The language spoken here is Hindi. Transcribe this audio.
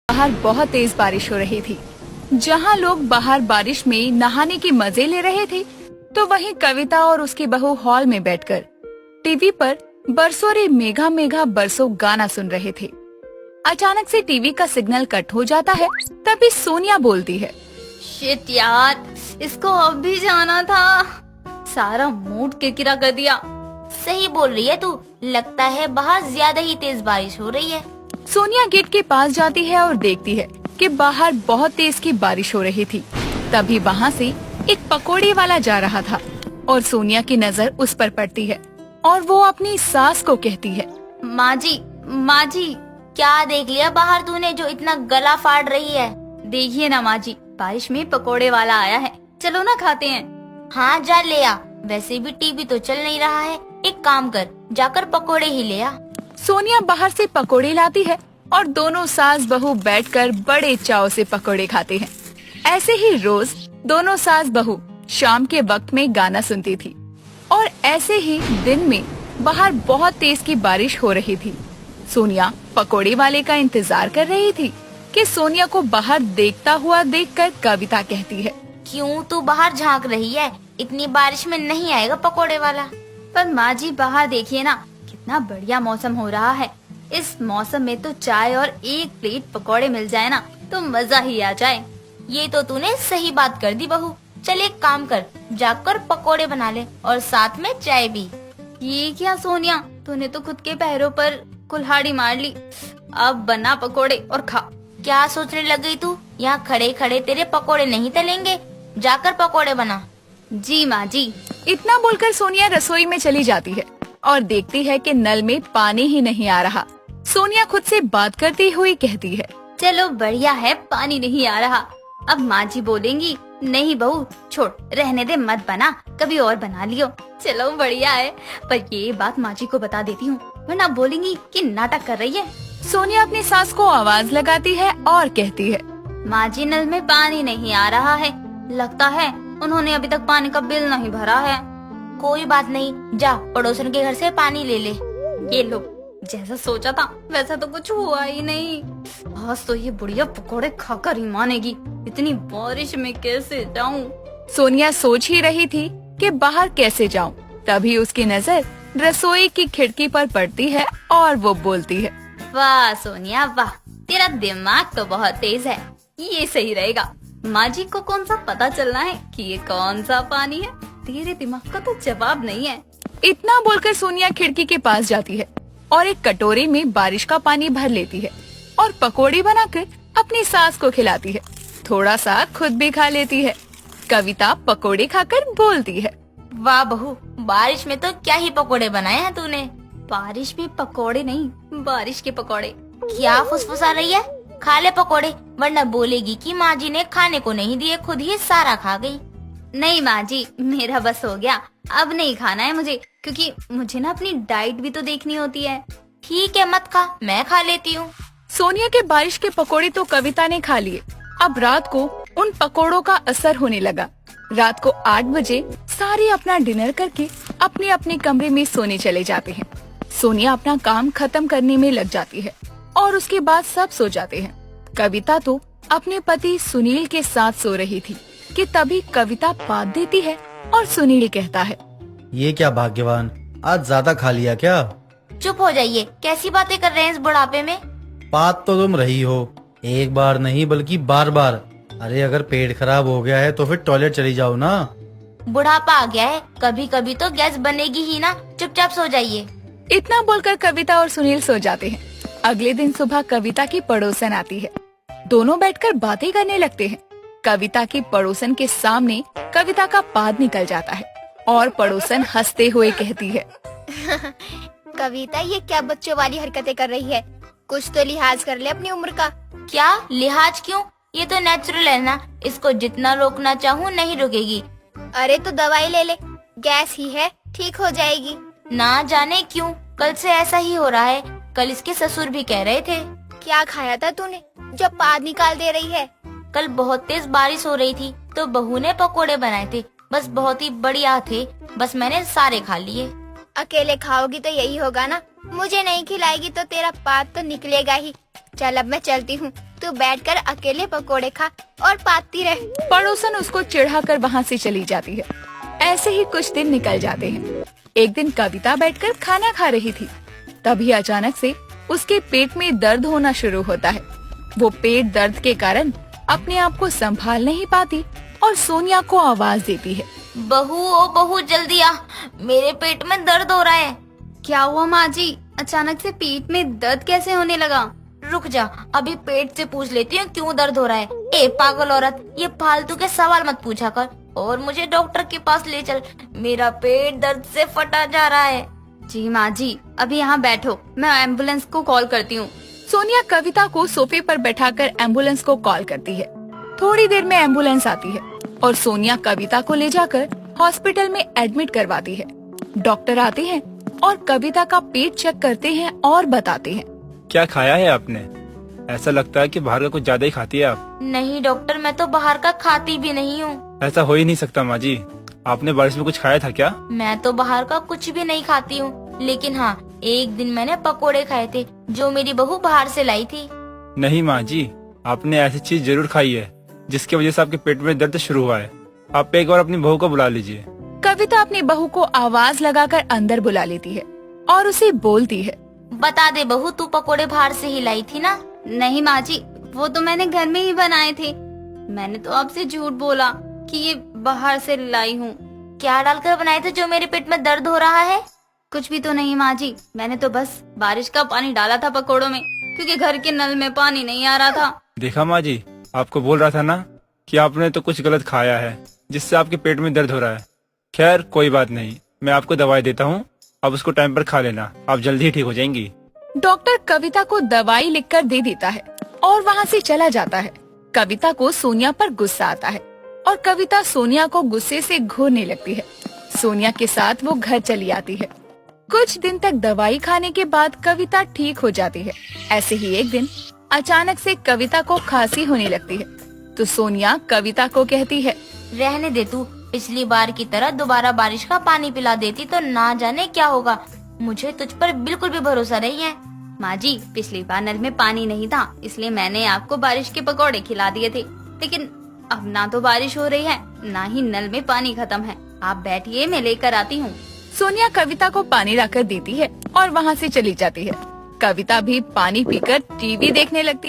बाहर बहुत तेज बारिश हो रही थी। जहाँ लोग बाहर बारिश में नहाने के मजे ले रहे थे, तो वहीं कविता और उसकी बहू हॉल में बैठकर टीवी पर बरसों रे मेघा मेघा बरसों गाना सुन रहे थे। अचानक से टीवी का सिग्नल कट हो जाता है। तभी सोनिया बोलती है, शिट यार, इसको अब भी जाना था। सारा मूड किरकिरा कर दिया। सही बोल रही है तू, लगता है बाहर ज्यादा ही तेज बारिश हो रही है। सोनिया गेट के पास जाती है और देखती है कि बाहर बहुत तेज की बारिश हो रही थी। तभी वहाँ से एक पकोड़े वाला जा रहा था और सोनिया की नजर उस पर पड़ती है और वो अपनी सास को कहती है, माँ जी, क्या देख लिया बाहर तूने जो इतना गला फाड़ रही है? देखिए ना माँ जी, बारिश में पकोड़े वाला आया है, चलो ना खाते हैं। हाँ जा ले आ, वैसे भी टीवी तो चल नहीं रहा है। एक काम कर, जाकर पकोड़े ही ले आ। सोनिया बाहर से पकोड़े लाती है और दोनों सास बहू बैठकर बड़े चाव से पकोड़े खाते हैं। ऐसे ही रोज दोनों सास बहू शाम के वक्त में गाना सुनती थी और ऐसे ही दिन में बाहर बहुत तेज की बारिश हो रही थी। सोनिया पकोड़े वाले का इंतजार कर रही थी कि सोनिया को बाहर देखता हुआ देखकर कविता कहती है, क्यों तू बाहर झांक रही है? इतनी बारिश में नहीं आएगा पकोड़े वाला। पर माँ जी बाहर देखिए ना, कितना बढ़िया मौसम हो रहा है। इस मौसम में तो चाय और एक प्लेट पकोड़े मिल जाए ना तो मजा ही आ जाए। ये तो तूने सही बात कर दी बहू। चल एक काम कर, जाकर पकोड़े बना ले और साथ में चाय भी। ये क्या सोनिया, तूने तो खुद के पैरों पर कुल्हाड़ी मार ली। अब बना पकोड़े और खा। क्या सोचने लग गई तू? यहाँ खड़े खड़े तेरे पकोड़े नहीं तलेंगे, जाकर पकोड़े बना। जी माँ जी। इतना बोलकर सोनिया रसोई में चली जाती है और देखती है कि नल में पानी ही नहीं आ रहा। सोनिया खुद से बात करती हुई कहती है, चलो बढ़िया है, पानी नहीं आ रहा। अब माँ जी बोलेंगी, नहीं बहू छोड़, रहने दे, मत बना, कभी और बना लियो। चलो बढ़िया है, पर ये बात माँ जी को बता देती हूँ, वरना बोलेंगी कि नाटक कर रही है। सोनिया अपनी सास को आवाज लगाती है और कहती है, माँ जी नल में पानी नहीं आ रहा है, लगता है उन्होंने अभी तक पानी का बिल नहीं भरा है। कोई बात नहीं, जा पड़ोसन के घर से पानी ले ले। ये लो, जैसा सोचा था वैसा तो कुछ हुआ ही नहीं। आज तो ये बुढ़िया पकोड़े खाकर ही मानेगी। इतनी बारिश में कैसे जाऊं? सोनिया सोच ही रही थी कि बाहर कैसे जाऊं। तभी उसकी नजर रसोई की खिड़की पर पड़ती है और वो बोलती है, वाह सोनिया वाह, तेरा दिमाग तो बहुत तेज है। ये सही रहेगा। माँ जी को कौन सा पता चलना है कि ये कौन सा पानी है? तेरे दिमाग का तो जवाब नहीं है। इतना बोलकर सोनिया खिड़की के पास जाती है और एक कटोरे में बारिश का पानी भर लेती है और पकोड़े बनाकर अपनी सास को खिलाती है। थोड़ा सा खुद भी खा लेती है। कविता पकोड़े खाकर बोलती है, वाह बहू, बारिश में तो क्या ही पकोड़े बनाए हैं तूने। बारिश में पकोड़े नहीं, बारिश के पकोड़े। क्या फुसफुसा रही है? खा ले पकोड़े, वरना बोलेगी कि माँ जी ने खाने को नहीं दिए, खुद ही सारा खा गई। नहीं माँ जी, मेरा बस हो गया, अब नहीं खाना है मुझे, क्योंकि मुझे ना अपनी डाइट भी तो देखनी होती है। ठीक है मत खा, मैं खा लेती हूँ। सोनिया के बारिश के पकोड़े तो कविता ने खा लिए। अब रात को उन पकोड़ों का असर होने लगा। रात को 8 बजे सारे अपना डिनर करके अपने अपने कमरे में सोने चले जाते हैं। सोनिया अपना काम खत्म करने में लग जाती है और उसके बाद सब सो जाते हैं। कविता तो अपने पति सुनील के साथ सो रही थी कि तभी कविता बात देती है और सुनील कहता है, ये क्या भाग्यवान, आज ज्यादा खा लिया क्या? चुप हो जाइए, कैसी बातें कर रहे हैं इस बुढ़ापे में? बात तो तुम रही हो, एक बार नहीं बल्कि बार बार। अरे अगर पेट खराब हो गया है तो फिर टॉयलेट चली जाओ ना। बुढ़ापा आ गया है, कभी कभी तो गैस बनेगी ही ना, चुपचाप सो जाइए। इतना बोलकर कविता और सुनील सो जाते हैं। अगले दिन सुबह कविता की पड़ोसन आती है। दोनों बैठकर बातें करने लगते हैं। कविता की पड़ोसन के सामने कविता का पाद निकल जाता है और पड़ोसन हंसते हुए कहती है, कविता ये क्या बच्चों वाली हरकतें कर रही है? कुछ तो लिहाज कर ले अपनी उम्र का। क्या लिहाज क्यों? ये तो नेचुरल है ना, इसको जितना रोकना चाहूँ नहीं रुकेगी। अरे तो दवाई ले ले, गैस ही है, ठीक हो जाएगी। ना जाने क्यों कल से ऐसा ही हो रहा है। कल इसके ससुर भी कह रहे थे। क्या खाया था तूने जो पाद निकाल दे रही है? कल बहुत तेज बारिश हो रही थी तो बहू ने पकोड़े बनाए थे, बस बहुत ही बढ़िया थे, बस मैंने सारे खा लिए। अकेले खाओगी तो यही होगा ना, मुझे नहीं खिलाएगी तो तेरा पाद तो निकलेगा ही। चल अब मैं चलती हूँ, तू बैठकर अकेले पकोड़े खा और पाती रह। पड़ोसन उसको चिढ़ाकर वहाँ से चली जाती है। ऐसे ही कुछ दिन निकल जाते हैं। एक दिन कविता बैठकर खाना खा रही थी, तभी अचानक से उसके पेट में दर्द होना शुरू होता है। वो पेट दर्द के कारण अपने आप को संभाल नहीं पाती और सोनिया को आवाज देती है। बहू, ओ बहू, जल्दी आ, मेरे पेट में दर्द हो रहा है। क्या हुआ माँ जी? अचानक से पेट में दर्द कैसे होने लगा? रुक जा, अभी पेट से पूछ लेती हूँ क्यों दर्द हो रहा है। ए पागल औरत, ये फालतू के सवाल मत पूछा कर और मुझे डॉक्टर के पास ले चल। मेरा पेट दर्द से फटा जा रहा है। जी माँ जी, अभी यहाँ बैठो, मैं एम्बुलेंस को कॉल करती हूँ। सोनिया कविता को सोफे पर बैठाकर एम्बुलेंस को कॉल करती है। थोड़ी देर में एम्बुलेंस आती है और सोनिया कविता को ले जाकर हॉस्पिटल में एडमिट करवाती है। डॉक्टर आते हैं और कविता का पेट चेक करते हैं और बताते हैं। क्या खाया है आपने? ऐसा लगता है कि बाहर का कुछ ज्यादा ही खाती है आप। नहीं डॉक्टर, मैं तो बाहर का खाती भी नहीं हूँ। ऐसा हो ही नहीं सकता माँ जी। आपने बारिश में कुछ खाया था क्या? मैं तो बाहर का कुछ भी नहीं खाती हूँ, लेकिन हाँ, एक दिन मैंने पकोड़े खाए थे जो मेरी बहू बाहर से लाई थी। नहीं माँ जी, आपने ऐसी चीज जरूर खाई है जिसकी वजह से आपके पेट में दर्द शुरू हुआ है। आप एक बार अपनी बहू को बुला लीजिए। कविता अपनी बहू को आवाज लगाकर अंदर बुला लेती है और उसे बोलती है। बता दे बहू, तू पकोड़े बाहर से ही लाई थी ना? नहीं माँ जी, वो तो मैंने घर में ही बनाए थे। मैंने तो आपसे झूठ बोला कि ये बाहर से लाई हूँ। क्या डालकर बनाए थे जो मेरे पेट में दर्द हो रहा है? कुछ भी तो नहीं माँ जी, मैंने तो बस बारिश का पानी डाला था पकोड़ों में, क्योंकि घर के नल में पानी नहीं आ रहा था। देखा माँ जी, आपको बोल रहा था ना कि आपने तो कुछ गलत खाया है जिससे आपके पेट में दर्द हो रहा है। खैर कोई बात नहीं, मैं आपको दवाई देता हूँ, आप उसको टाइम पर खा लेना, आप जल्दी ही ठीक हो जाएंगी। डॉक्टर कविता को दवाई लिखकर दे देता है और वहाँ से चला जाता है। कविता को सोनिया पर गुस्सा आता है और कविता सोनिया को गुस्से से घूरने लगती है। सोनिया के साथ वो घर चली आती है। कुछ दिन तक दवाई खाने के बाद कविता ठीक हो जाती है। ऐसे ही एक दिन अचानक से कविता को खांसी होने लगती है, तो सोनिया कविता को कहती है, रहने दे तू, पिछली बार की तरह दोबारा बारिश का पानी पिला देती तो ना जाने क्या होगा। मुझे तुझ पर बिल्कुल भी भरोसा नहीं है। माँ जी, पिछली बार नल में पानी नहीं था, इसलिए मैंने आपको बारिश के पकौड़े खिला दिए थे, लेकिन अब ना तो बारिश हो रही है, ना ही नल में पानी खत्म है। आप बैठिए, मैं लेकर आती हूँ। सोनिया कविता को पानी लाकर देती है और वहाँ से चली जाती है। कविता भी पानी पीकर टीवी देखने लगती है।